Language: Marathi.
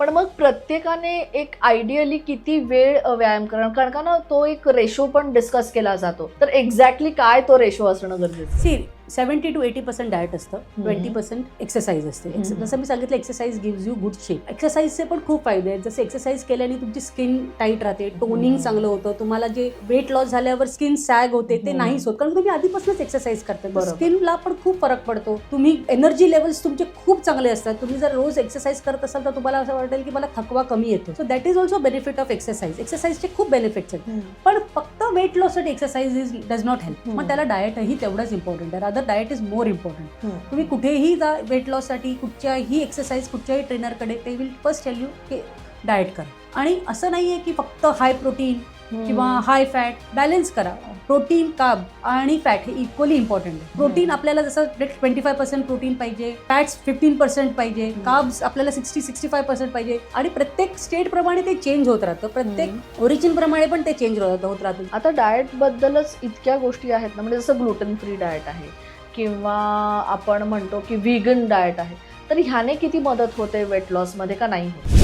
पण मग प्रत्येकाने एक आयडियली किती वेळ व्यायाम करणं, कारण का ना तो एक रेशो पण डिस्कस केला जातो, तर एक्झॅक्टली काय तो रेशो असणं गरजेचं आहे? सी 70 to 80% डाएट असतं, 20% एक्सरसाइज असते. जसं मी सांगितलं, exercise gives you good shape. एक्सरसाइजचे पण खूप फायदे आहेत. जसं एक्सरसाइज केल्याने तुमची स्किन टाईट राहते, टोनिंग चांगलं होतं, तुम्हाला जे वेट लॉस झाल्यावर स्किन सॅग होते ते नाहीच होत, कारण तुम्ही आधीपासूनच एक्सरसाइज करता. स्किनला पण खूप फरक पडतो. तुम्ही एनर्जी लेवल्स तुमचे खूप चांगले असतात. तुम्ही जर रोज एक्सरसाइज करत असाल तर तुम्हाला असं वाटेल की मला थकवा कमी येतो. So that is also benefit of exercise. एक्सरसाइजचे खूप बेनिफिट्स आहेत, पण फक्त वेट लॉससाठी एक्सरसाइज डज नॉट हेल्प. मग त्याला डाएटही तेवढंच इम्पॉर्टंट आहे. Rather diet is more important. तुम्ही कुठेही जा वेट लॉससाठी, कुठच्याही एक्सरसाइज, कुठच्याही ट्रेनरकडे, ते विल फर्स्ट टेल यू की डाएट करा. आणि असं नाहीये की फक्त हाय प्रोटीन किंवा हाय फॅट, बॅलन्स करा. प्रोटीन, कार्ब आणि फॅट हे इक्वली इम्पॉर्टंट आहे. प्रोटीन आपल्याला जसं 25% प्रोटीन पाहिजे, फॅट्स 15% पाहिजे, कार्ब्स आपल्याला 60-65% पाहिजे. आणि प्रत्येक स्टेट प्रमाणे ते चेंज होत राहतं, प्रत्येक ओरिजिन प्रमाणे पण ते चेंज होत राहतं. आता डाएट बद्दलच इतक्या गोष्टी आहेत ना, म्हणजे जसं ग्लुटन फ्री डाएट आहे किंवा आपण म्हणतो की व्हीगन डाएट आहे, तर ह्याने किती मदत होते वेट लॉस मध्ये का नाही होत?